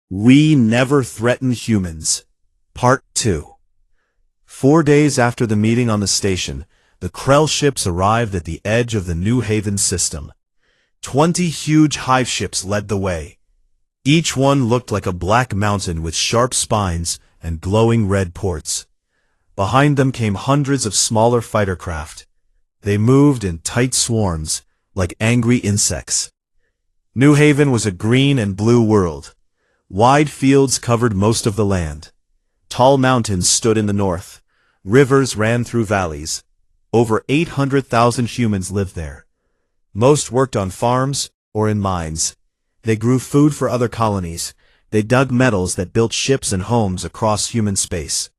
We Never Threaten Humans, Part 2. 4 days after the meeting on the station, the Krell ships arrived at the edge of the New Haven system. 20 huge hive ships led the way. Each one looked like a black mountain with sharp spines and glowing red ports. Behind them came hundreds of smaller fighter craft. They moved in tight swarms, like angry insects. New Haven was a green and blue world. Wide fields covered most of the land. Tall mountains stood in the north. Rivers ran through valleys. Over 800,000 humans lived there. Most worked on farms or in mines. They grew food for other colonies. They dug metals that built ships and homes across human space.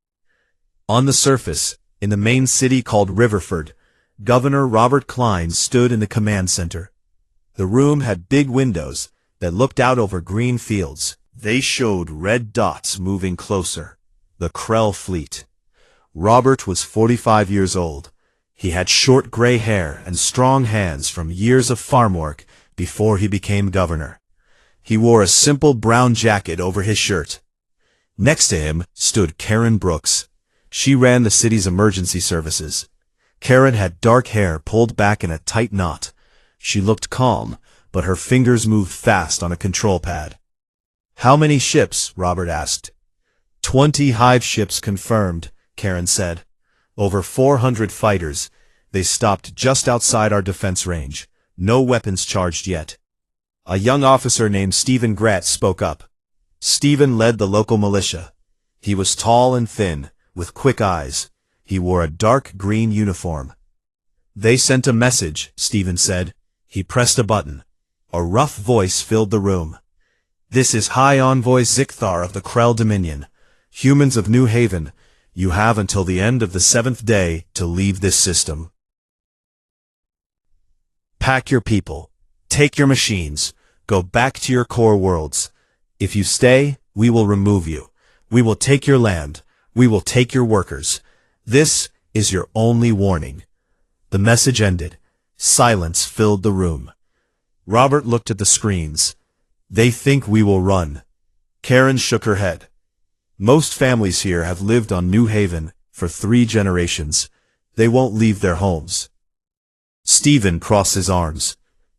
On the surface, in the main city called Riverford, Governor Robert Klein stood in the command center. The room had big windows that looked out over green fields. They showed red dots moving closer. The Krell fleet. Robert was 45 years old. He had short gray hair and strong hands from years of farm work before he became governor. He wore a simple brown jacket over his shirt. Next to him stood Karen Brooks. She ran the city's emergency services. Karen had dark hair pulled back in a tight knot. She looked calm, but her fingers moved fast on a control pad. "How many ships?" Robert asked. 20 hive ships confirmed, Karen said. Over 400 fighters. They stopped just outside our defense range. No weapons charged yet. A young officer named Stephen Gratt spoke up. Stephen led the local militia. He was tall and thin, with quick eyes. He wore a dark green uniform. "They sent a message," Stephen said. He pressed a button. A rough voice filled the room. "This is High Envoy Zikthar of the Krell Dominion. Humans of New Haven, you have until the end of the 7th day to leave this system. Pack your people. Take your machines. Go back to your core worlds. If you stay, we will remove you. We will take your land. We will take your workers. This is your only warning." The message ended. Silence filled the room. Robert looked at the screens. "They think we will run." Karen shook her head. "Most families here have lived on New Haven for 3 generations. They won't leave their homes." Stephen crossed his arms.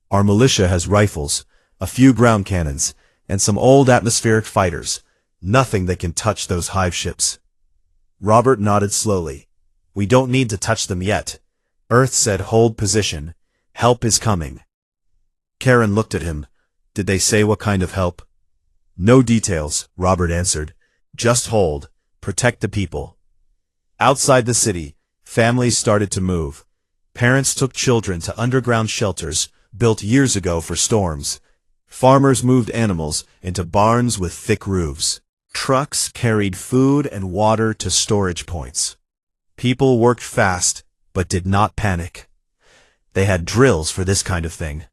"Our militia has rifles, a few ground cannons, and some old atmospheric fighters. Nothing that can touch those hive ships." Robert nodded slowly. "We don't need to touch them yet." Earth said, "Hold position. Help is coming." Karen looked at him. "Did they say what kind of help?" "No details," Robert answered. "Just hold. Protect the people." Outside the city, families started to move. Parents took children to underground shelters built years ago for storms. Farmers moved animals into barns with thick roofs. Trucks carried food and water to storage points. People worked fast, but did not panic. They had drills for this kind of thing.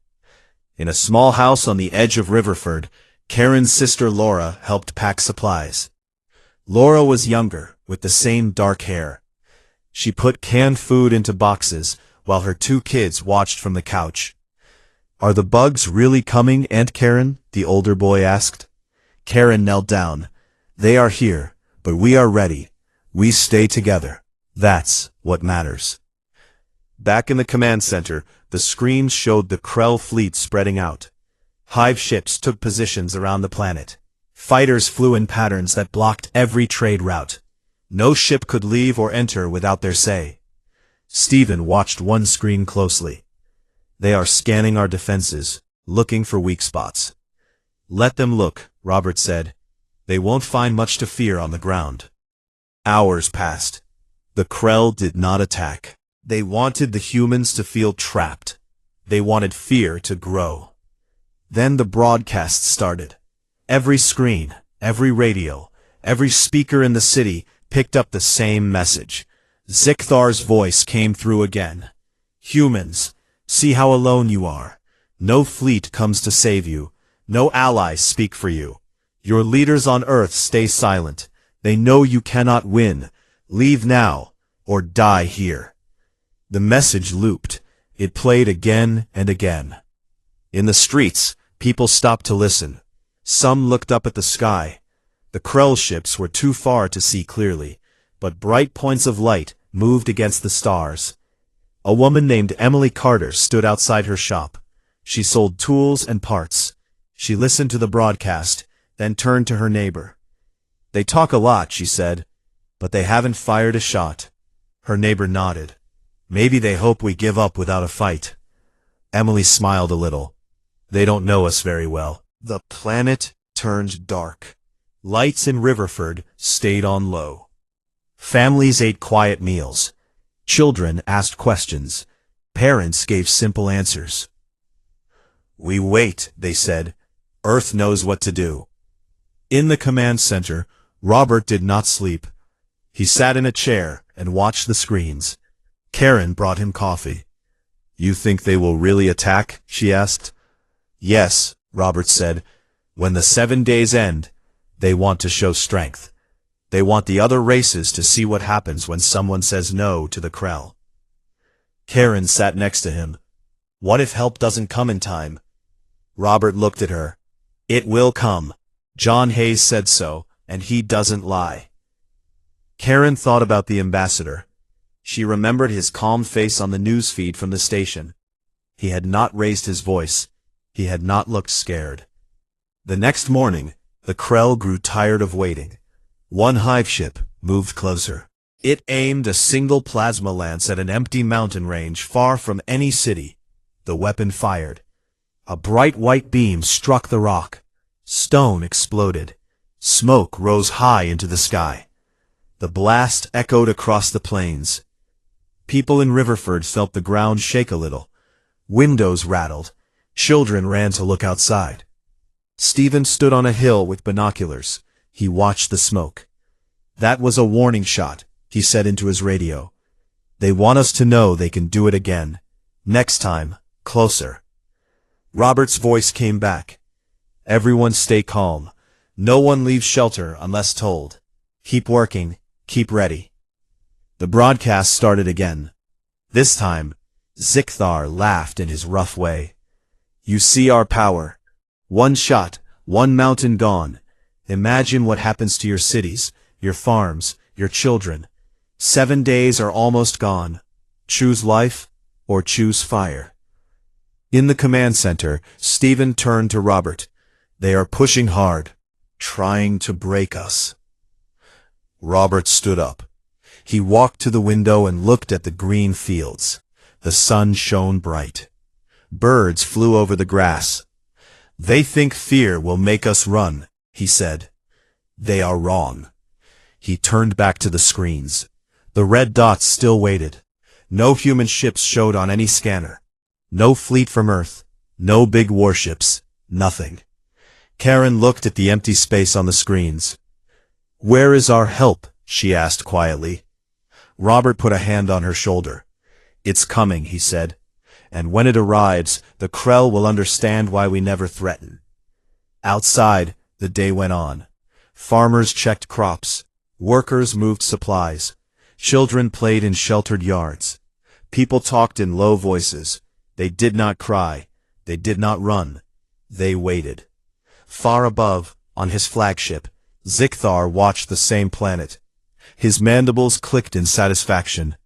In a small house on the edge of Riverford, Karen's sister Laura helped pack supplies. Laura was younger, with the same dark hair. She put canned food into boxes, while her 2 kids watched from the couch. "Are the bugs really coming, Aunt Karen?" the older boy asked. Karen knelt down. "They are here, but we are ready. We stay together. That's what matters." Back in the command center, the screens showed the Krell fleet spreading out. Hive ships took positions around the planet. Fighters flew in patterns that blocked every trade route. No ship could leave or enter without their say. Stephen watched one screen closely. "They are scanning our defenses, looking for weak spots." "Let them look," Robert said. "They won't find much to fear on the ground." Hours passed. The Krell did not attack. They wanted the humans to feel trapped. They wanted fear to grow. Then the broadcast started. Every screen, every radio, every speaker in the city picked up the same message. Zikthar's voice came through again. "Humans, see how alone you are. No fleet comes to save you. No allies speak for you. Your leaders on Earth stay silent. They know you cannot win. Leave now, or die here." The message looped. It played again and again. In the streets, people stopped to listen. Some looked up at the sky. The Krell ships were too far to see clearly, but bright points of light moved against the stars. A woman named Emily Carter stood outside her shop. She sold tools and parts. She listened to the broadcast, then turned to her neighbor. "They talk a lot," she said, "but they haven't fired a shot." Her neighbor nodded. "Maybe they hope we give up without a fight." Emily smiled a little. "They don't know us very well." The planet turned dark. Lights in Riverford stayed on low. Families ate quiet meals. Children asked questions. Parents gave simple answers. "We wait," they said. "Earth knows what to do." In the command center, Robert did not sleep. He sat in a chair and watched the screens. Karen brought him coffee. "You think they will really attack?" she asked. "Yes," Robert said. "When the 7 days end, they want to show strength. They want the other races to see what happens when someone says no to the Krell." Karen sat next to him. "What if help doesn't come in time?" Robert looked at her. "It will come. John Hayes said so, and he doesn't lie." Karen thought about the ambassador. She remembered his calm face on the news feed from the station. He had not raised his voice. He had not looked scared. The next morning, the Krell grew tired of waiting. One hive ship moved closer. It aimed a single plasma lance at an empty mountain range far from any city. The weapon fired. A bright white beam struck the rock. Stone exploded. Smoke rose high into the sky. The blast echoed across the plains. People in Riverford felt the ground shake a little. Windows rattled. Children ran to look outside. Stephen stood on a hill with binoculars. He watched the smoke. "That was a warning shot," he said into his radio. "They want us to know they can do it again. Next time, closer." Robert's voice came back. "Everyone stay calm. No one leaves shelter unless told. Keep working. Keep ready." The broadcast started again. This time, Zikthar laughed in his rough way. "You see our power. One shot, one mountain gone. Imagine what happens to your cities, your farms, your children. 7 days are almost gone. Choose life or choose fire." In the command center, Stephen turned to Robert. "They are pushing hard, trying to break us." Robert stood up. He walked to the window and looked at the green fields. The sun shone bright. Birds flew over the grass. "They think fear will make us run," he said. "They are wrong." He turned back to the screens. The red dots still waited. No human ships showed on any scanner. No fleet from Earth. No big warships. Nothing. Karen looked at the empty space on the screens. "Where is our help?" she asked quietly. Robert put a hand on her shoulder. "It's coming," he said. "And when it arrives, the Krell will understand why we never threaten." Outside, the day went on. Farmers checked crops. Workers moved supplies. Children played in sheltered yards. People talked in low voices. They did not cry. They did not run. They waited. Far above, on his flagship, Zikthar watched the same planet. His mandibles clicked in satisfaction.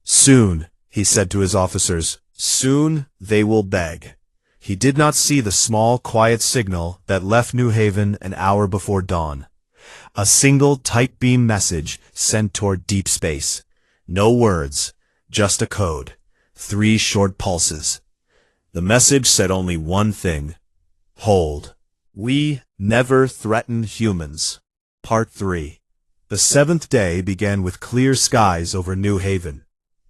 "Soon," he said to his officers, "soon they will beg." He did not see the small, quiet signal that left New Haven an hour before dawn. A single tight beam message sent toward deep space. No words, just a code. 3 short pulses. The message said only one thing. Hold. We never threaten humans. Part 3. The 7th day began with clear skies over New Haven.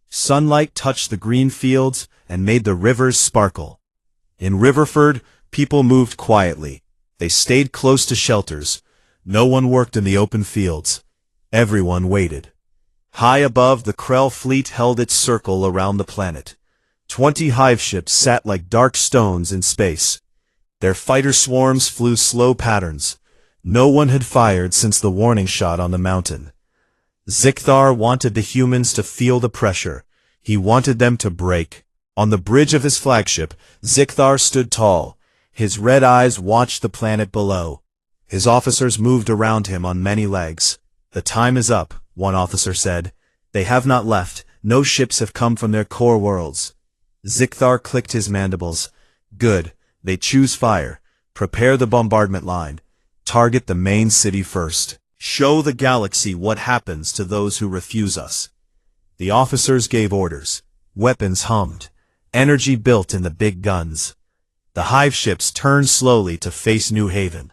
Sunlight touched the green fields and made the rivers sparkle. In Riverford, people moved quietly. They stayed close to shelters. No one worked in the open fields. Everyone waited. High above, the Krell fleet held its circle around the planet. 20 hive ships sat like dark stones in space. Their fighter swarms flew slow patterns. No one had fired since the warning shot on the mountain. Zikthar wanted the humans to feel the pressure. He wanted them to break. On the bridge of his flagship, Zikthar stood tall. His red eyes watched the planet below. His officers moved around him on many legs. "The time is up," one officer said. "They have not left. No ships have come from their core worlds." Zikthar clicked his mandibles. "Good. They choose fire. Prepare the bombardment line. Target the main city first. Show the galaxy what happens to those who refuse us." The officers gave orders. Weapons hummed. Energy built in the big guns. The hive ships turned slowly to face New Haven.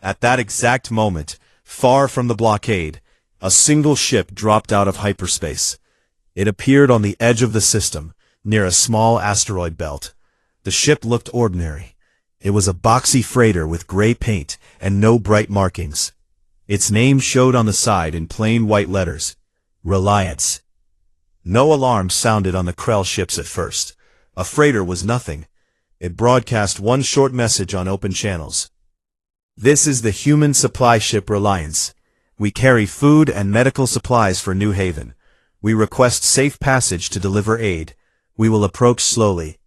At that exact moment, far from the blockade, a single ship dropped out of hyperspace. It appeared on the edge of the system, near a small asteroid belt. The ship looked ordinary. It was a boxy freighter with gray paint and no bright markings. Its name showed on the side in plain white letters. Reliance. No alarm sounded on the Krell ships at first. A freighter was nothing. It broadcast one short message on open channels. "This is the human supply ship Reliance. We carry food and medical supplies for New Haven. We request safe passage to deliver aid. We will approach slowly."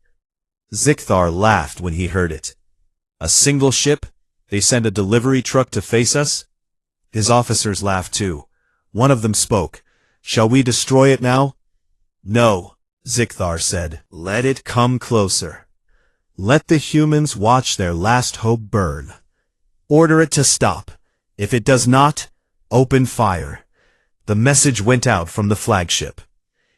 Zikthar laughed when he heard it. "A single ship? They send a delivery truck to face us?" His officers laughed too. One of them spoke. "Shall we destroy it now?" "No," Zikthar said. "Let it come closer. Let the humans watch their last hope burn. Order it to stop. If it does not, open fire." The message went out from the flagship.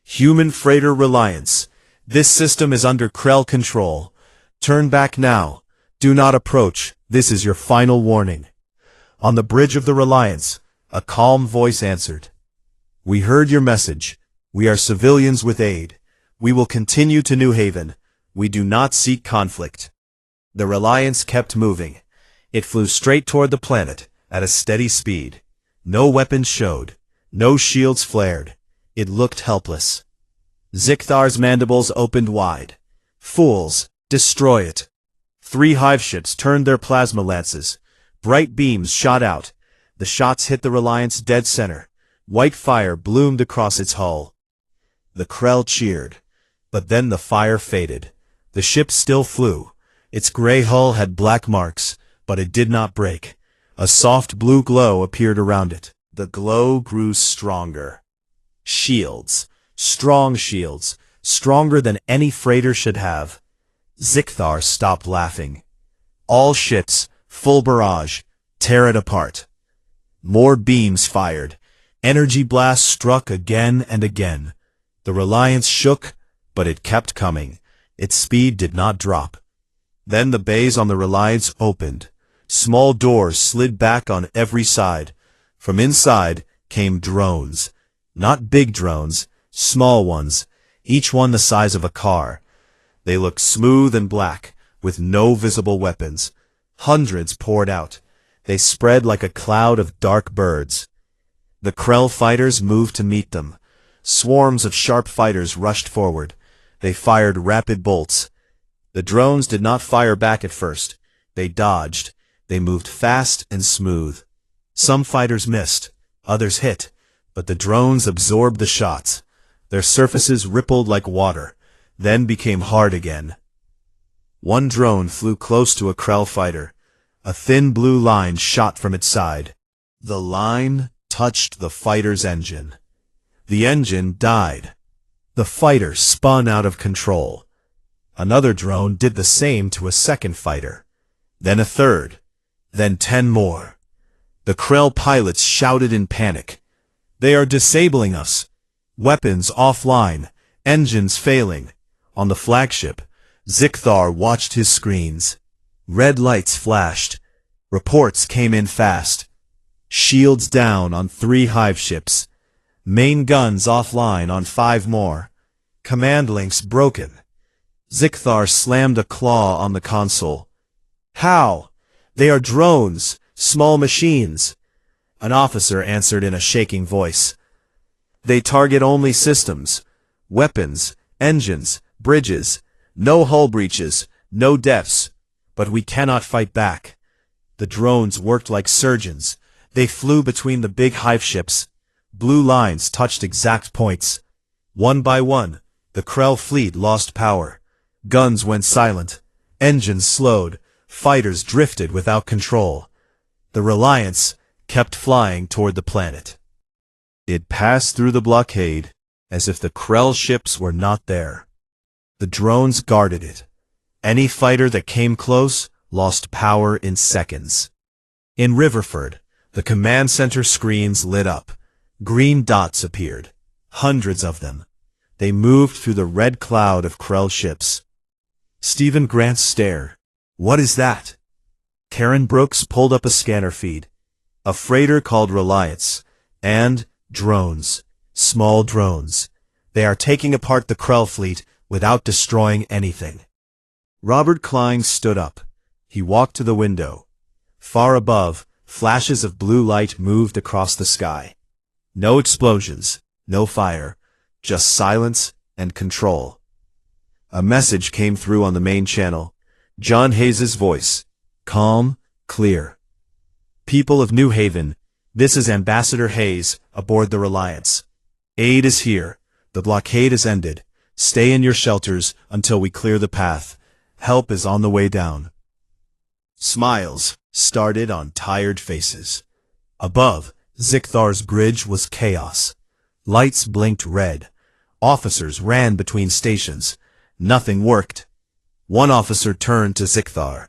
"Human freighter Reliance. This system is under Krell control. Turn back now. Do not approach. This is your final warning." On the bridge of the Reliance, a calm voice answered. "We heard your message. We are civilians with aid. We will continue to New Haven. We do not seek conflict." The Reliance kept moving. It flew straight toward the planet, at a steady speed. No weapons showed. No shields flared. It looked helpless. Zikthar's mandibles opened wide. "Fools, destroy it." 3 hive ships turned their plasma lances. Bright beams shot out. The shots hit the Reliance dead center. White fire bloomed across its hull. The Krell cheered. But then the fire faded. The ship still flew. Its gray hull had black marks, but it did not break. A soft blue glow appeared around it. The glow grew stronger. Shields. Strong shields. Stronger than any freighter should have. Zikthar stopped laughing. "All ships, full barrage. Tear it apart." More beams fired. Energy blasts struck again and again. The Reliance shook, but it kept coming. Its speed did not drop. Then the bays on the Reliance opened. Small doors slid back on every side. From inside came drones. Not big drones, small ones, each one the size of a car. They looked smooth and black, with no visible weapons. Hundreds poured out. They spread like a cloud of dark birds. The Krell fighters moved to meet them. Swarms of sharp fighters rushed forward. They fired rapid bolts. The drones did not fire back at first. They dodged. They moved fast and smooth. Some fighters missed. Others hit. But the drones absorbed the shots. Their surfaces rippled like water, then became hard again. One drone flew close to a Krell fighter. A thin blue line shot from its side. The line touched the fighter's engine. The engine died. The fighter spun out of control. Another drone did the same to a second fighter. Then a third. Then 10 more. The Krell pilots shouted in panic. "They are disabling us. Weapons offline. Engines failing." On the flagship, Zikthar watched his screens. Red lights flashed. Reports came in fast. Shields down on 3 hive ships. Main guns offline on 5 more. Command links broken. Zikthar slammed a claw on the console. "How? They are drones, small machines." An officer answered in a shaking voice. "They target only systems. Weapons, engines, bridges. No hull breaches, no deaths. But we cannot fight back." The drones worked like surgeons. They flew between the big hive ships. Blue lines touched exact points. One by one, the Krell fleet lost power. Guns went silent. Engines slowed. Fighters drifted without control. The Reliance kept flying toward the planet. It passed through the blockade as if the Krell ships were not there. The drones guarded it. Any fighter that came close lost power in seconds. In Riverford, the command center screens lit up. Green dots appeared. Hundreds of them. They moved through the red cloud of Krell ships. Stephen Grant stared. What is that? Karen Brooks pulled up a scanner feed. A freighter called Reliance. And drones. Small drones. They are taking apart the Krell fleet without destroying anything. Robert Klein stood up. He walked to the window. Far above, flashes of blue light moved across the sky. No explosions, no fire, just silence and control. A message came through on the main channel. John Hayes' voice. Calm, clear. People of New Haven, this is Ambassador Hayes aboard the Reliance. Aid is here. The blockade is ended. Stay in your shelters until we clear the path. Help is on the way down. Smiles started on tired faces. Above, Zikthar's bridge was chaos. Lights blinked red. Officers ran between stations. Nothing worked. One officer turned to Zikthar.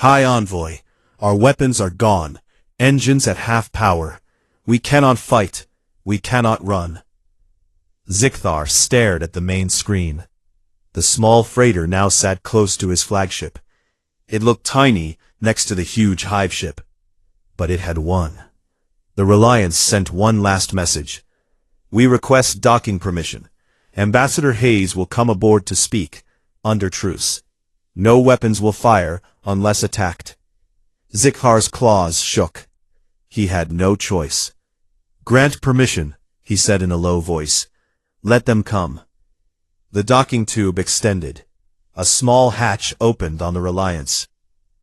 High Envoy, our weapons are gone. Engines at half power. We cannot fight. We cannot run. Zikthar stared at the main screen. The small freighter now sat close to his flagship. It looked tiny next to the huge hive ship. But it had won. The Reliance sent one last message. We request docking permission. Ambassador Hayes will come aboard to speak, under truce. No weapons will fire unless attacked. Zikhar's claws shook. He had no choice. Grant permission, he said in a low voice. Let them come. The docking tube extended. A small hatch opened on the Reliance.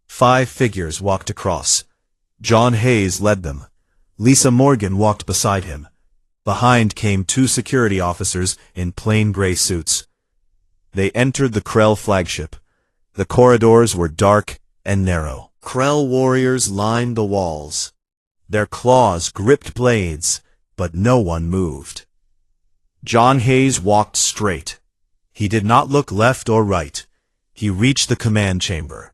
5 figures walked across. John Hayes led them. Lisa Morgan walked beside him. Behind came 2 security officers in plain gray suits. They entered the Krell flagship. The corridors were dark and narrow. Krell warriors lined the walls. Their claws gripped blades, but no one moved. John Hayes walked straight. He did not look left or right. He reached the command chamber.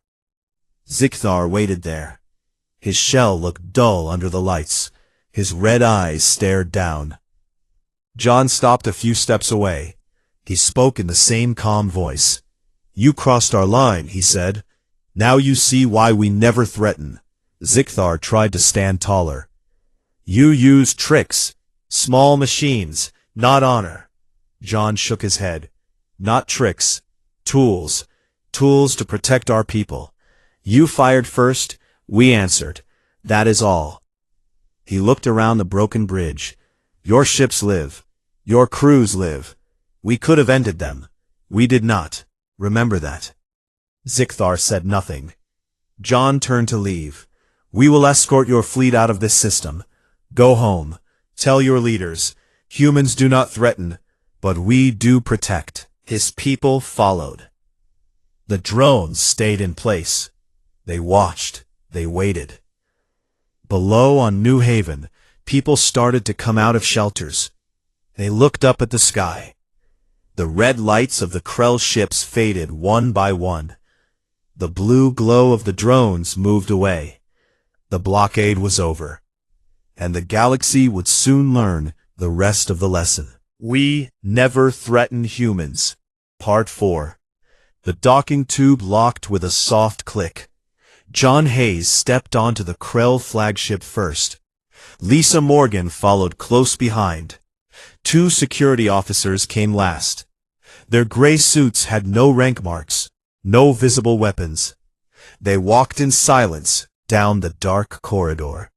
Zikthar waited there. His shell looked dull under the lights. His red eyes stared down. John stopped a few steps away. He spoke in the same calm voice. You crossed our line, he said. Now you see why we never threaten. Zikthar tried to stand taller. You use tricks, small machines, not honor. John shook his head. Not tricks. Tools. Tools to protect our people. You fired first, we answered. That is all. He looked around the broken bridge. Your ships live. Your crews live. We could have ended them. We did not. Remember that. Zikthar said nothing. John turned to leave. We will escort your fleet out of this system. Go home. Tell your leaders. Humans do not threaten, but we do protect. His people followed. The drones stayed in place. They watched. They waited. Below on New Haven, people started to come out of shelters. They looked up at the sky. The red lights of the Krell ships faded one by one. The blue glow of the drones moved away. The blockade was over. And the galaxy would soon learn the rest of the lesson. We never threaten humans. Part 4. The docking tube locked with a soft click. John Hayes stepped onto the Krell flagship first. Lisa Morgan followed close behind. 2 security officers came last. Their gray suits had no rank marks, no visible weapons. They walked in silence down the dark corridor.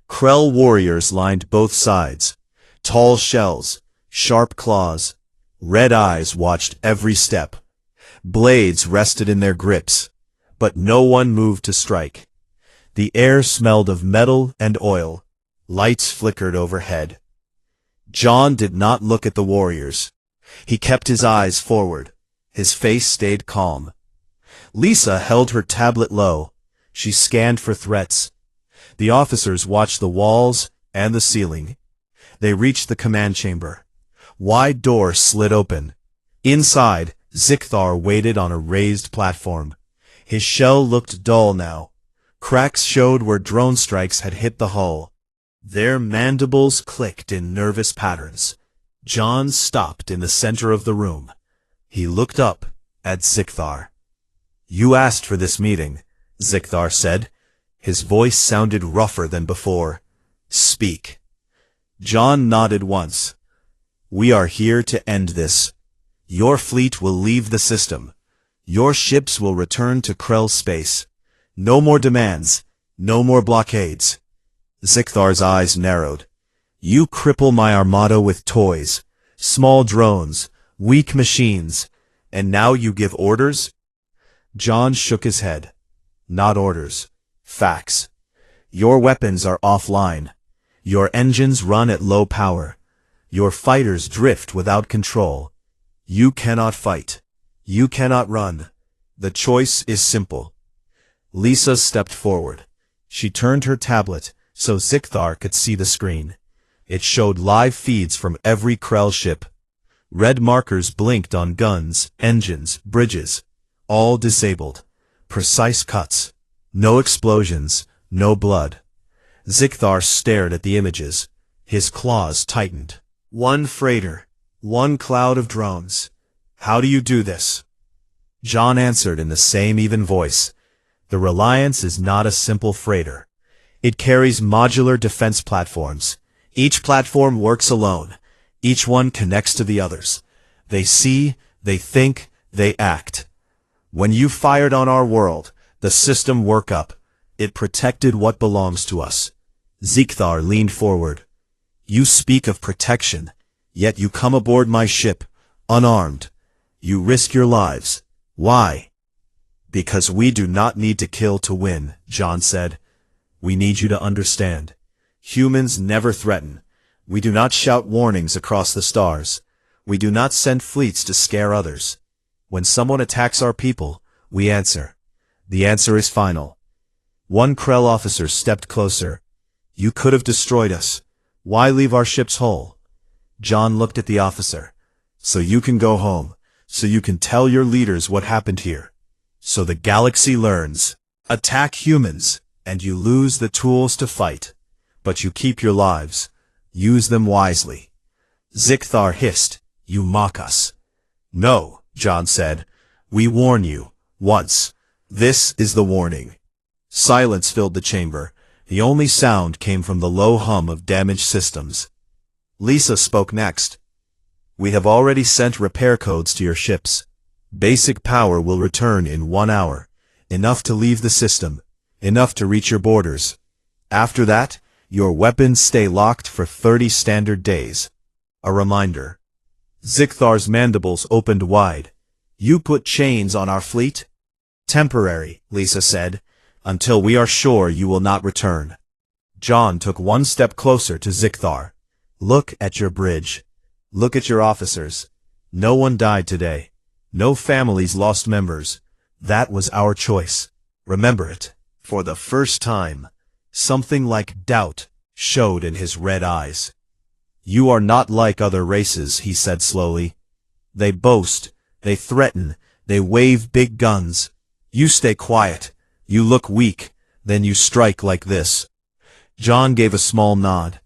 Krell warriors lined both sides. Tall shells, sharp claws, red eyes watched every step. Blades rested in their grips, but no one moved to strike. The air smelled of metal and oil. Lights flickered overhead. John did not look at the warriors. He kept his eyes forward. His face stayed calm. Lisa held her tablet low. She scanned for threats. The officers watched the walls and the ceiling. They reached the command chamber. Wide door slid open. Inside, Zikthar waited on a raised platform. His shell looked dull now. Cracks showed where drone strikes had hit the hull. Their mandibles clicked in nervous patterns. John stopped in the center of the room. He looked up at Zikthar. "You asked for this meeting," Zikthar said. His voice sounded rougher than before. "Speak." John nodded once. "We are here to end this. Your fleet will leave the system. Your ships will return to Krell space. No more demands. No more blockades." Zikthar's eyes narrowed. "You cripple my armada with toys, small drones, weak machines, and now you give orders?" John shook his head. "Not orders. Facts. Your weapons are offline. Your engines run at low power. Your fighters drift without control. You cannot fight. You cannot run. The choice is simple." Lisa stepped forward. She turned her tablet so Zikthar could see the screen. It showed live feeds from every Krell ship. Red markers blinked on guns, engines, bridges. All disabled. Precise cuts. No explosions, no blood. Zikthar stared at the images. His claws tightened. "One freighter. One cloud of drones. How do you do this?" John answered in the same even voice. "The Reliance is not a simple freighter. It carries modular defense platforms. Each platform works alone. Each one connects to the others. They see, they think, they act. When you fired on our world, the system woke up. It protected what belongs to us." Zikthar leaned forward. "You speak of protection, yet you come aboard my ship, unarmed. You risk your lives. Why?" "Because we do not need to kill to win," John said. "We need you to understand. Humans never threaten. We do not shout warnings across the stars. We do not send fleets to scare others. When someone attacks our people, we answer. The answer is final." One Krell officer stepped closer. "You could have destroyed us. Why leave our ships whole?" John looked at the officer. "So you can go home. So you can tell your leaders what happened here. So the galaxy learns. Attack humans, and you lose the tools to fight. But you keep your lives. Use them wisely." Zikthar hissed. "You mock us." "No," John said. "We warn you. Once. This is the warning." Silence filled the chamber. The only sound came from the low hum of damaged systems. Lisa spoke next. "We have already sent repair codes to your ships. Basic power will return in 1 hour. Enough to leave the system. Enough to reach your borders. After that, your weapons stay locked for 30 standard days. A reminder." Zikthar's mandibles opened wide. "You put chains on our fleet?" "Temporary," Lisa said, "until we are sure you will not return." John took one step closer to Zikthar. "Look at your bridge. Look at your officers. No one died today. No families lost members. That was our choice. Remember it." For the first time, something like doubt showed in his red eyes. "You are not like other races," he said slowly. "They boast, they threaten, they wave big guns. You stay quiet. You look weak, then you strike like this." John gave a small nod.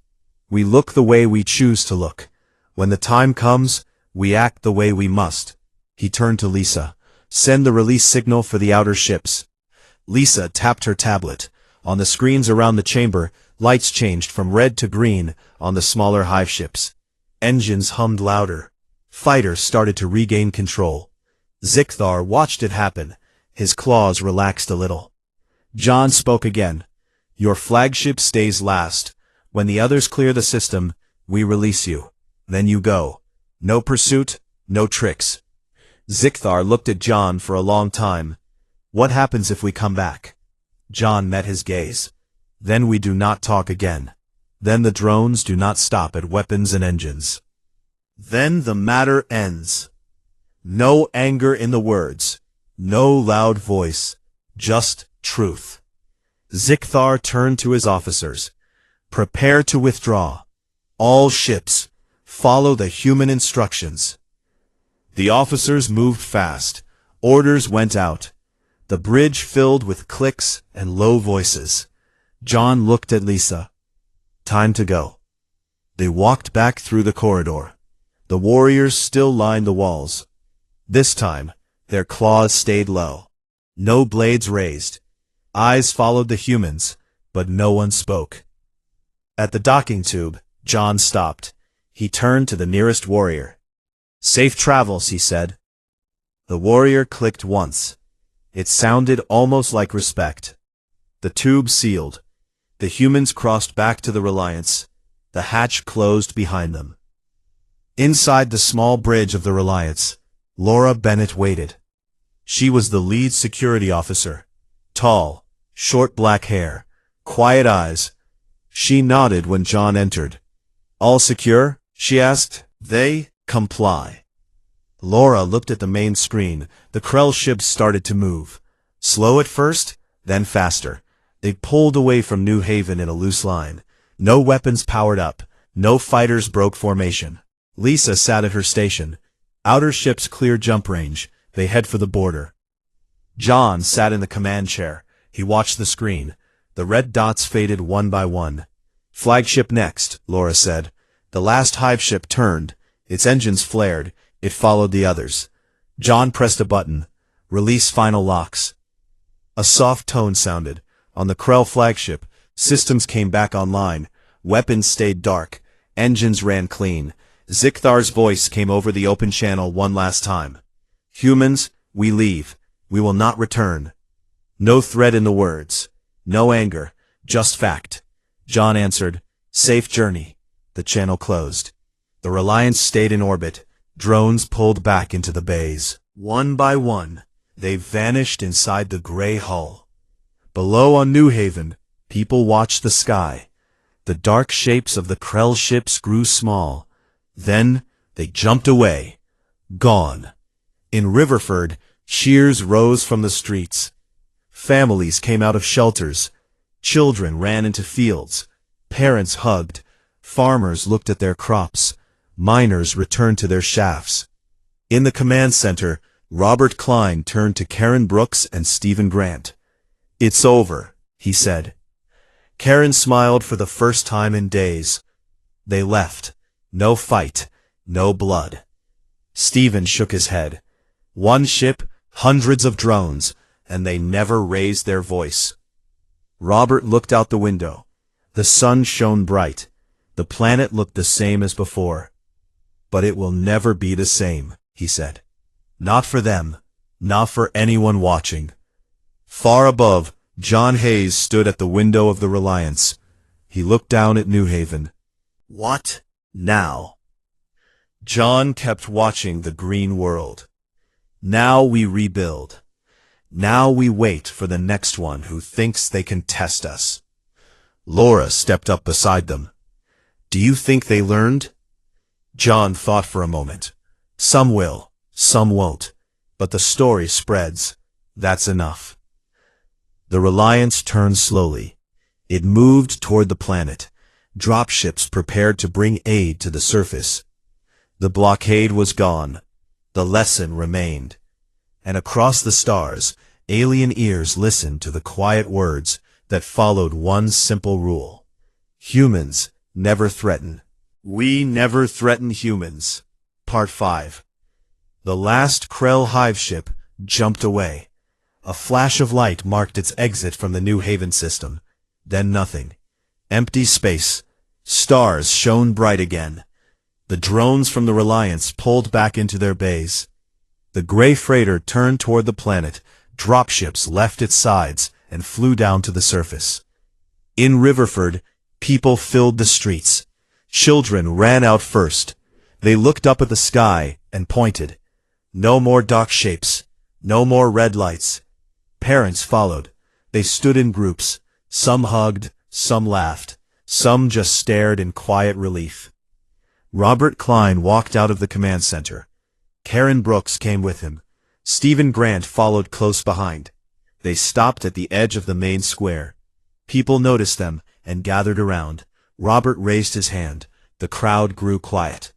"We look the way we choose to look. When the time comes, we act the way we must." He turned to Lisa. "Send the release signal for the outer ships." Lisa tapped her tablet. On the screens around the chamber, lights changed from red to green on the smaller hive ships. Engines hummed louder. Fighters started to regain control. Zikthar watched it happen. His claws relaxed a little. John spoke again. "Your flagship stays last. When the others clear the system, we release you. Then you go. No pursuit, no tricks." Zikthar looked at John for a long time. "What happens if we come back?" John met his gaze. "Then we do not talk again. Then the drones do not stop at weapons and engines. Then the matter ends. No anger in the words. No loud voice. Just truth." Zikthar turned to his officers. Prepare to withdraw. All ships, follow the human instructions. The officers moved fast. Orders went out. The bridge filled with clicks and low voices. John looked at Lisa. Time to go. They walked back through the corridor. The warriors still lined the walls. This time, their claws stayed low. No blades raised. Eyes followed the humans, but no one spoke. At the docking tube, John stopped. He turned to the nearest warrior. Safe travels, he said. The warrior clicked once. It sounded almost like respect. The tube sealed. The humans crossed back to the Reliance. The hatch closed behind them. Inside the small bridge of the Reliance, Laura Bennett waited. She was the lead security officer. Tall, short black hair, quiet eyes. She nodded when John entered. All secure? She asked. They comply. Laura looked at the main screen. The Krell ships started to move. Slow at first, then faster. They pulled away from New Haven in a loose line. No weapons powered up. No fighters broke formation. Lisa sat at her station. Outer ships clear jump range. They head for the border. John sat in the command chair. He watched the screen. The red dots faded one by one. Flagship next, Laura said. The last hive ship turned. Its engines flared. It followed the others. John pressed a button. Release final locks. A soft tone sounded. On the Krell flagship, systems came back online. Weapons stayed dark. Engines ran clean. Zikthar's voice came over the open channel one last time. Humans, we leave. We will not return. No threat in the words. No anger. Just fact. John answered, Safe journey. The channel closed. The Reliance stayed in orbit. Drones pulled back into the bays. One by one, they vanished inside the gray hull. Below on New Haven, people watched the sky. The dark shapes of the Krell ships grew small. Then, they jumped away. Gone. In Riverford, cheers rose from the streets. Families came out of shelters. Children ran into fields. Parents hugged. Farmers looked at their crops. Miners returned to their shafts. In the command center, Robert Klein turned to Karen Brooks and Stephen Grant. It's over, he said. Karen smiled for the first time in days. They left. No fight. No blood. Stephen shook his head. One ship, hundreds of drones, and they never raised their voice. Robert looked out the window. The sun shone bright. The planet looked the same as before. But it will never be the same, he said. Not for them. Not for anyone watching. Far above, John Hayes stood at the window of the Reliance. He looked down at New Haven. What now? John kept watching the green world. Now we rebuild. Now we wait for the next one who thinks they can test us. Laura stepped up beside them. Do you think they learned? John thought for a moment. Some will, some won't. But the story spreads. That's enough. The Reliance turned slowly. It moved toward the planet. Dropships prepared to bring aid to the surface. The blockade was gone. The lesson remained. And across the stars, alien ears listened to the quiet words that followed one simple rule. Humans never threaten. We never threaten humans. Part 5. The last Krell hive ship jumped away. A flash of light marked its exit from the New Haven system. Then nothing. Empty space. Stars shone bright again. The drones from the Reliance pulled back into their bays. The gray freighter turned toward the planet. Dropships left its sides and flew down to the surface. In Riverford, people filled the streets. Children ran out first. They looked up at the sky and pointed. No more dark shapes. No more red lights. Parents followed. They stood in groups. Some hugged, some laughed. Some just stared in quiet relief. Robert Klein walked out of the command center. Karen Brooks came with him. Stephen Grant followed close behind. They stopped at the edge of the main square. People noticed them and gathered around. Robert raised his hand. The crowd grew quiet.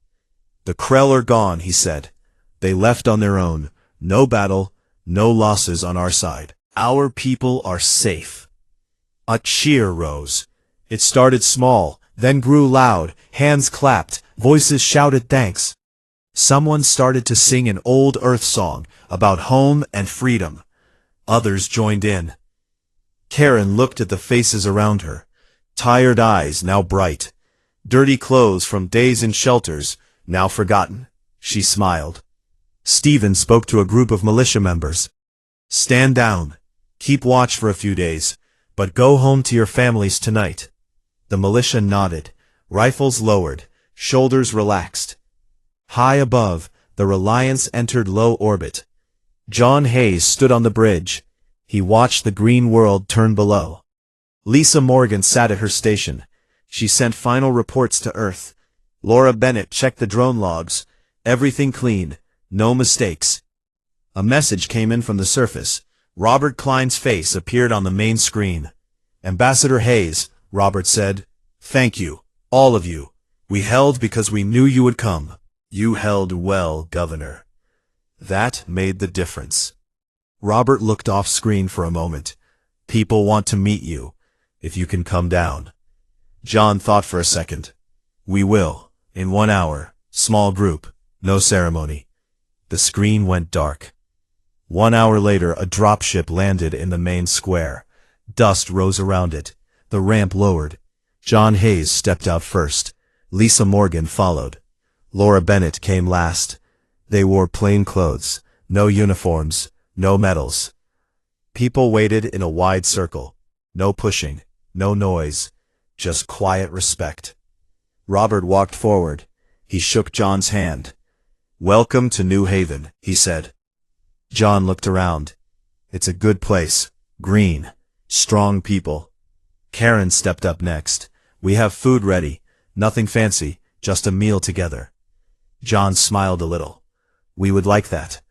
"The Krell are gone," he said. "They left on their own. No battle, no losses on our side. Our people are safe." A cheer rose. It started small, then grew loud. Hands clapped, voices shouted thanks. Someone started to sing an old Earth song about home and freedom. Others joined in. Karen looked at the faces around her. Tired eyes, now bright. Dirty clothes from days in shelters, now forgotten. She smiled. Stephen spoke to a group of militia members. "Stand down. Keep watch for a few days, but go home to your families tonight." The militia nodded, rifles lowered, shoulders relaxed. High above, the Reliance entered low orbit. John Hayes stood on the bridge. He watched the green world turn below. Lisa Morgan sat at her station. She sent final reports to Earth. Laura Bennett checked the drone logs. Everything clean, no mistakes. A message came in from the surface. Robert Klein's face appeared on the main screen. "Ambassador Hayes," Robert said, "thank you, all of you. We held because we knew you would come. You held well, Governor." That made the difference. Robert looked off screen for a moment. "People want to meet you, if you can come down." John thought for a second. "We will, in 1 hour, small group, no ceremony." The screen went dark. 1 hour later, a dropship landed in the main square. Dust rose around it. The ramp lowered. John Hayes stepped out first. Lisa Morgan followed. Laura Bennett came last. They wore plain clothes, no uniforms, no medals. People waited in a wide circle. No pushing, no noise, just quiet respect. Robert walked forward. He shook John's hand. "Welcome to New Haven," he said. John looked around. "It's a good place. Green. Strong people." Karen stepped up next. "We have food ready. Nothing fancy, just a meal together." John smiled a little. "We would like that."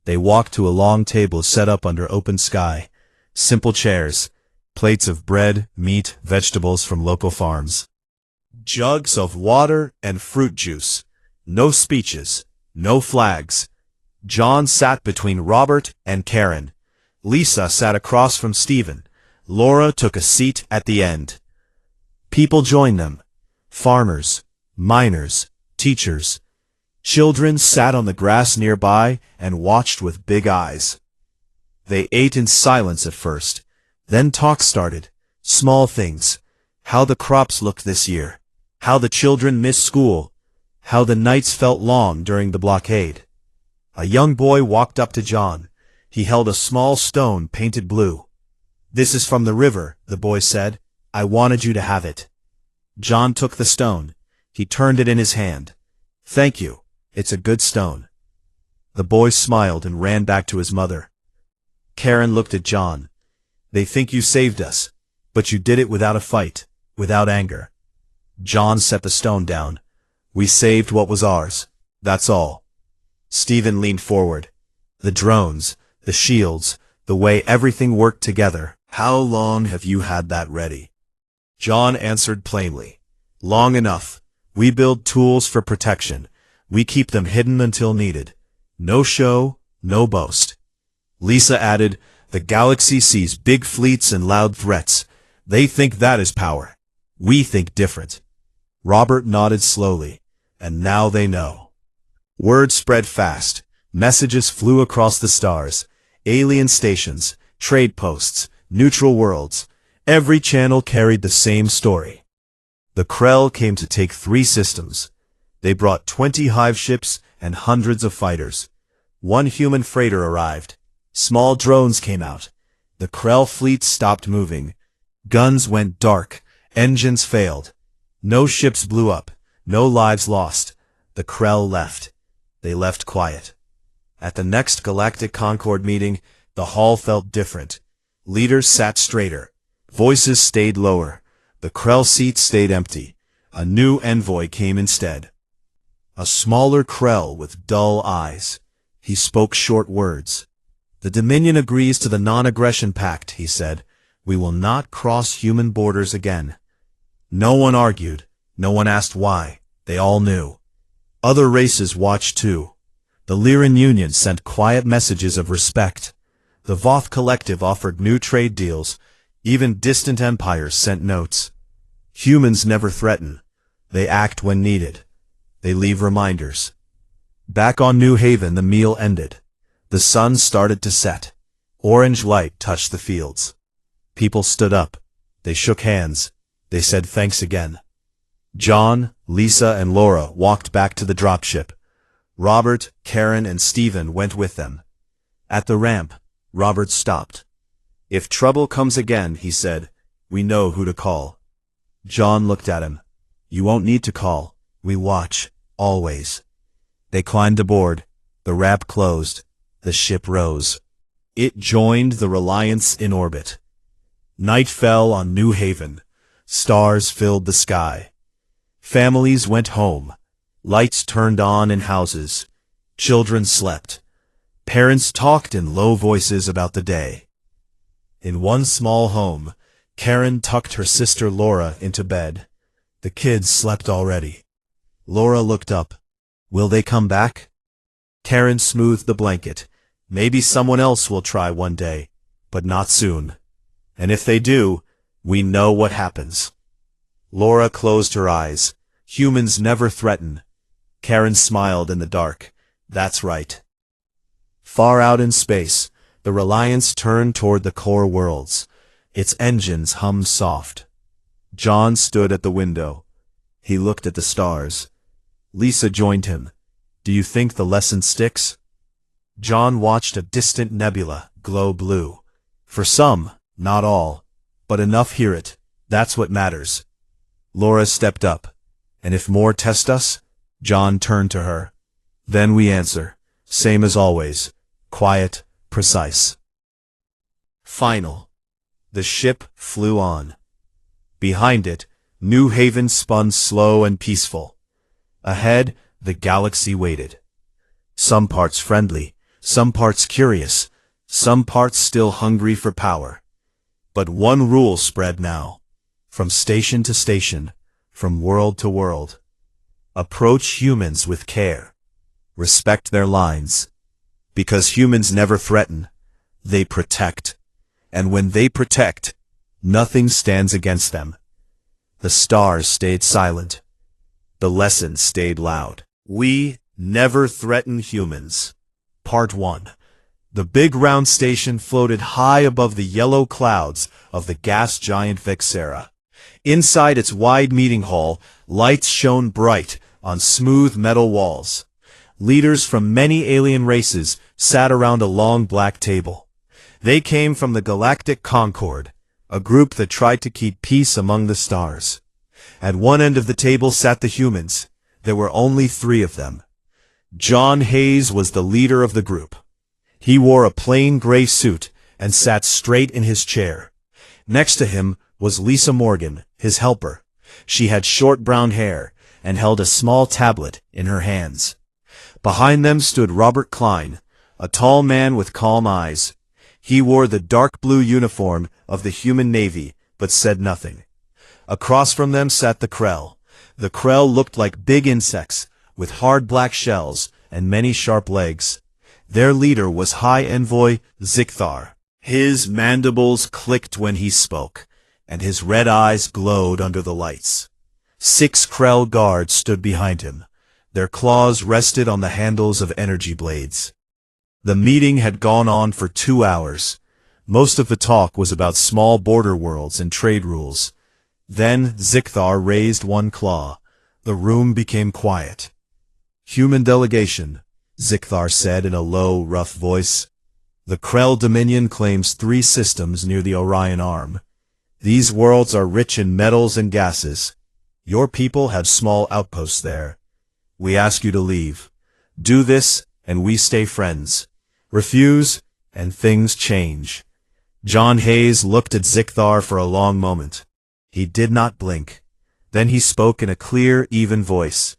They walked to a long table set up under open sky. Simple chairs. Plates of bread, meat, vegetables from local farms. Jugs of water and fruit juice. No speeches. No flags. John sat between Robert and Karen. Lisa sat across from Stephen. Laura took a seat at the end. People joined them. Farmers, miners, teachers. Children sat on the grass nearby and watched with big eyes. They ate in silence at first. Then talk started. Small things. How the crops looked this year. How the children missed school. How the nights felt long during the blockade. A young boy walked up to John. He held a small stone painted blue. "This is from the river," the boy said. "I wanted you to have it." John took the stone. He turned it in his hand. "Thank you. It's a good stone." The boy smiled and ran back to his mother. Karen looked at John. "They think you saved us, but you did it without a fight, without anger." John set the stone down. "We saved what was ours. That's all." Stephen leaned forward. "The drones, the shields, the way everything worked together. How long have you had that ready?" John answered plainly. "Long enough. We build tools for protection. We keep them hidden until needed. No show, no boast." Lisa added, "The galaxy sees big fleets and loud threats. They think that is power. We think different." Robert nodded slowly. And now they know. Word spread fast. Messages flew across the stars. Alien stations, trade posts, neutral worlds. Every channel carried the same story. The Krell came to take 3 systems. They brought 20 hive ships and hundreds of fighters. 1 human freighter arrived. Small drones came out. The Krell fleet stopped moving. Guns went dark. Engines failed. No ships blew up. No lives lost. The Krell left. They left quiet. At the next Galactic Concord meeting, the hall felt different. Leaders sat straighter. Voices stayed lower. The Krell seats stayed empty. A new envoy came instead. A smaller Krell with dull eyes. He spoke short words. "The Dominion agrees to the non-aggression pact," he said. We will not cross human borders again. No one argued. No one asked why. They all knew. Other races watched too. The Lyran Union sent quiet messages of respect. The Voth Collective offered new trade deals. Even distant empires sent notes. Humans never threaten. They act when needed. They leave reminders. Back on New Haven, the meal ended. The sun started to set. Orange light touched the fields. People stood up. They shook hands. They said thanks again. John, Lisa, and Laura walked back to the dropship. Robert, Karen, and Stephen went with them. At the ramp, Robert stopped. "If trouble comes again," he said, "we know who to call." John looked at him. "You won't need to call. We watch, always." They climbed aboard. The ramp closed. The ship rose. It joined the Reliance in orbit. Night fell on New Haven. Stars filled the sky. Families went home. Lights turned on in houses. Children slept. Parents talked in low voices about the day. In one small home, Karen tucked her sister Laura into bed. The kids slept already. Laura looked up. Will they come back? Karen smoothed the blanket. Maybe someone else will try one day, but not soon. And if they do, we know what happens. Laura closed her eyes. Humans never threaten. Karen smiled in the dark. That's right. Far out in space, the Reliance turned toward the core worlds. Its engines hummed soft. John stood at the window. He looked at the stars. Lisa joined him. Do you think the lesson sticks? John watched a distant nebula glow blue. For some, not all, but enough hear it. That's what matters. Laura stepped up. And if more test us? John turned to her. Then we answer. Same as always. Quiet, precise. Final. The ship flew on. Behind it, New Haven spun slow and peaceful. Ahead, the galaxy waited. Some parts friendly, some parts curious, some parts still hungry for power. But one rule spread now. From station to station, from world to world. Approach humans with care. Respect their lines. Because humans never threaten, they protect. And when they protect, nothing stands against them. The stars stayed silent. The lesson stayed loud. We never threaten humans. Part 1. The big round station floated high above the yellow clouds of the gas giant Vexera. Inside its wide meeting hall, lights shone bright on smooth metal walls. Leaders from many alien races sat around a long black table. They came from the Galactic Concord, a group that tried to keep peace among the stars. At one end of the table sat the humans. There were only 3 of them. John Hayes was the leader of the group. He wore a plain gray suit and sat straight in his chair. Next to him was Lisa Morgan, his helper. She had short brown hair and held a small tablet in her hands. Behind them stood Robert Klein, a tall man with calm eyes. He wore the dark blue uniform of the human navy, but said nothing. Across from them sat the Krell. The Krell looked like big insects, with hard black shells and many sharp legs. Their leader was High Envoy Zikthar. His mandibles clicked when he spoke, and his red eyes glowed under the lights. 6 Krell guards stood behind him. Their claws rested on the handles of energy blades. The meeting had gone on for 2 hours. Most of the talk was about small border worlds and trade rules. Then Zikthar raised one claw. The room became quiet. Human delegation, Zikthar said in a low, rough voice. The Krell Dominion claims 3 systems near the Orion Arm. These worlds are rich in metals and gases. Your people have small outposts there. We ask you to leave. Do this, and we stay friends. Refuse, and things change. John Hayes looked at Zikthar for a long moment. He did not blink. Then he spoke in a clear, even voice.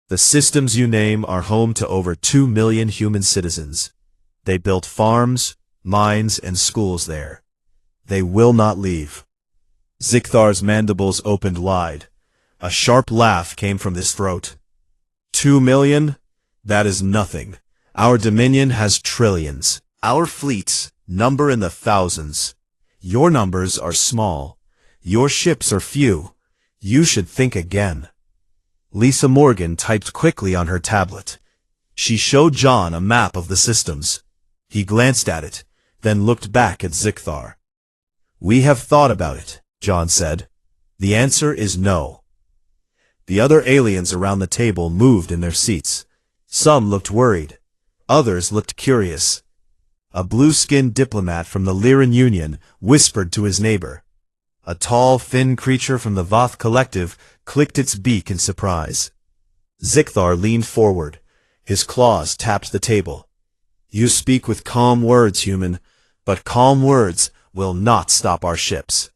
The systems you name are home to over 2 million human citizens. They built farms, mines, and schools there. They will not leave. Zicthar's mandibles opened wide. A sharp laugh came from his throat. 2 million? That is nothing. Our dominion has trillions. Our fleets number in the thousands. Your numbers are small. Your ships are few. You should think again. Lisa Morgan typed quickly on her tablet. She showed John a map of the systems. He glanced at it, then looked back at Zicthar. We have thought about it, John said. The answer is no. The other aliens around the table moved in their seats. Some looked worried. Others looked curious. A blue-skinned diplomat from the Lyran Union whispered to his neighbor. A tall, thin creature from the Voth Collective clicked its beak in surprise. Zicthar leaned forward. His claws tapped the table. You speak with calm words, human, but calm words will not stop our ships.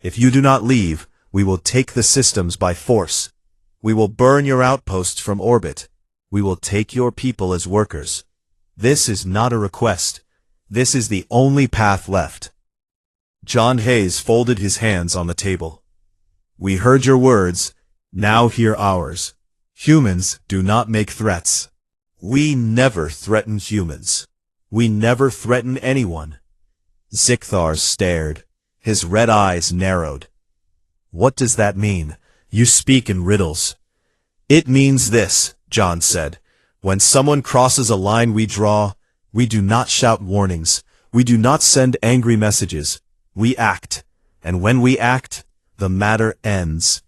If you do not leave, we will take the systems by force. We will burn your outposts from orbit. We will take your people as workers. This is not a request. This is the only path left. John Hayes folded his hands on the table. We heard your words, now hear ours. Humans do not make threats. We never threaten humans. We never threaten anyone. Zicthar stared. His red eyes narrowed. What does that mean? You speak in riddles. It means this, John said. When someone crosses a line we draw, we do not shout warnings. We do not send angry messages. We act. And when we act, the matter ends.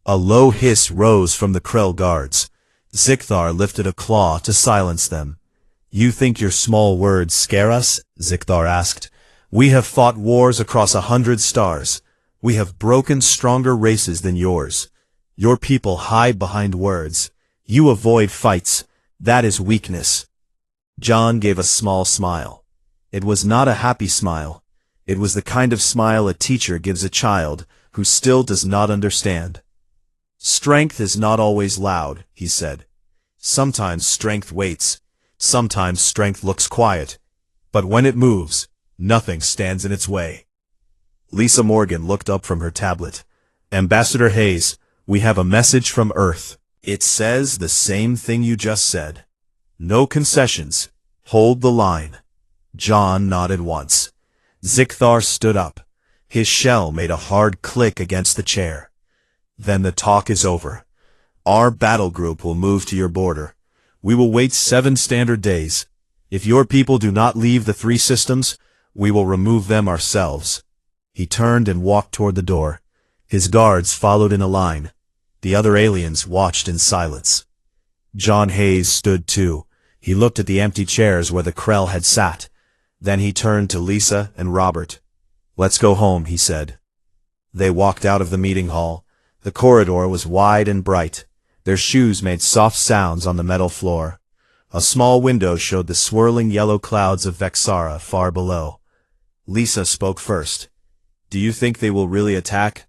A low hiss rose from the Krell guards. Zicthar lifted a claw to silence them. You think your small words scare us? Zicthar asked. We have fought wars across 100 stars. We have broken stronger races than yours. Your people hide behind words. You avoid fights. That is weakness. John gave a small smile. It was not a happy smile. It was the kind of smile a teacher gives a child who still does not understand. Strength is not always loud, he said. Sometimes strength waits. Sometimes strength looks quiet. But when it moves, nothing stands in its way. Lisa Morgan looked up from her tablet. Ambassador Hayes, we have a message from Earth. It says the same thing you just said. No concessions. Hold the line. John nodded once. Zicthar stood up. His shell made a hard click against the chair. Then the talk is over. Our battle group will move to your border. We will wait 7 standard days. If your people do not leave the 3 systems, we will remove them ourselves. He turned and walked toward the door. His guards followed in a line. The other aliens watched in silence. John Hayes stood too. He looked at the empty chairs where the Krell had sat. Then he turned to Lisa and Robert. Let's go home, he said. They walked out of the meeting hall. The corridor was wide and bright. Their shoes made soft sounds on the metal floor. A small window showed the swirling yellow clouds of Vexara far below. Lisa spoke first. Do you think they will really attack?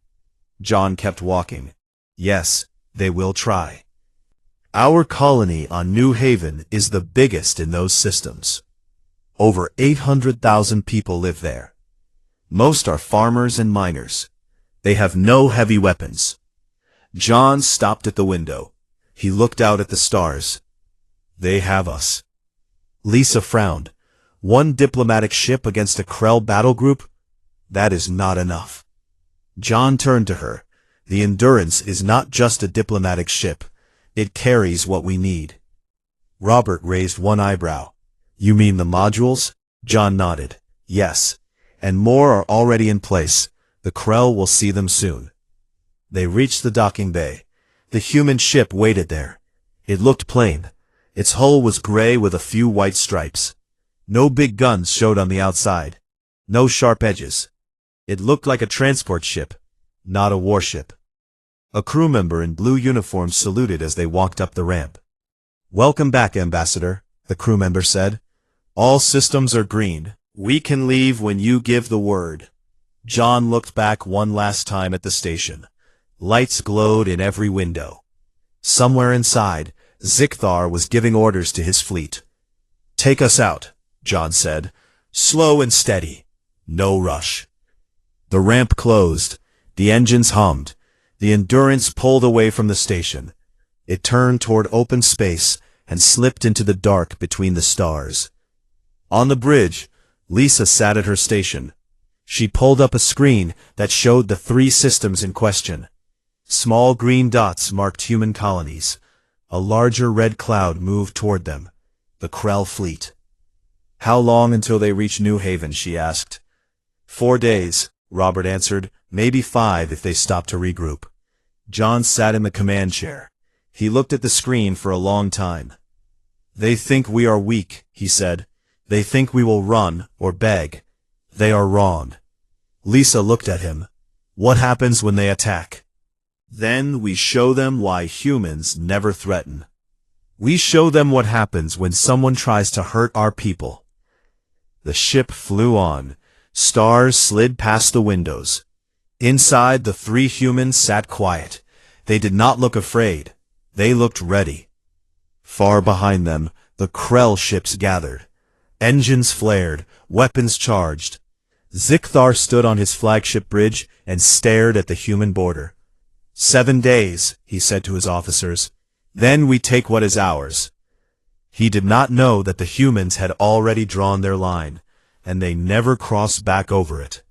John kept walking. Yes, they will try. Our colony on New Haven is the biggest in those systems. Over 800,000 people live there. Most are farmers and miners. They have no heavy weapons. John stopped at the window. He looked out at the stars. They have us. Lisa frowned. 1 diplomatic ship against a Krell battle group? That is not enough. John turned to her. The Endurance is not just a diplomatic ship. It carries what we need. Robert raised one eyebrow. You mean the modules? John nodded. Yes. And more are already in place. The Krell will see them soon. They reached the docking bay. The human ship waited there. It looked plain. Its hull was gray with a few white stripes. No big guns showed on the outside. No sharp edges. It looked like a transport ship, not a warship. A crew member in blue uniform saluted as they walked up the ramp. Welcome back, Ambassador, the crew member said. All systems are green. We can leave when you give the word. John looked back one last time at the station. Lights glowed in every window. Somewhere inside, Zicthar was giving orders to his fleet. Take us out, John said. Slow and steady. No rush. The ramp closed. The engines hummed. The Endurance pulled away from the station. It turned toward open space and slipped into the dark between the stars. On the bridge, Lisa sat at her station. She pulled up a screen that showed the 3 systems in question. Small green dots marked human colonies. A larger red cloud moved toward them. The Krell fleet. "How long until they reach New Haven?" she asked. 4 days, Robert answered. "Maybe 5 if they stop to regroup." John sat in the command chair. He looked at the screen for a long time. "They think we are weak," he said. "They think we will run or beg. They are wrong." Lisa looked at him. "What happens when they attack?" "Then we show them why humans never threaten. We show them what happens when someone tries to hurt our people." The ship flew on. Stars slid past the windows. Inside, the 3 humans sat quiet. They did not look afraid. They looked ready. Far behind them, the Krell ships gathered. Engines flared, weapons charged. Zikthar stood on his flagship bridge and stared at the human border. 7 days, he said to his officers. Then we take what is ours. He did not know that the humans had already drawn their line, and they never crossed back over it.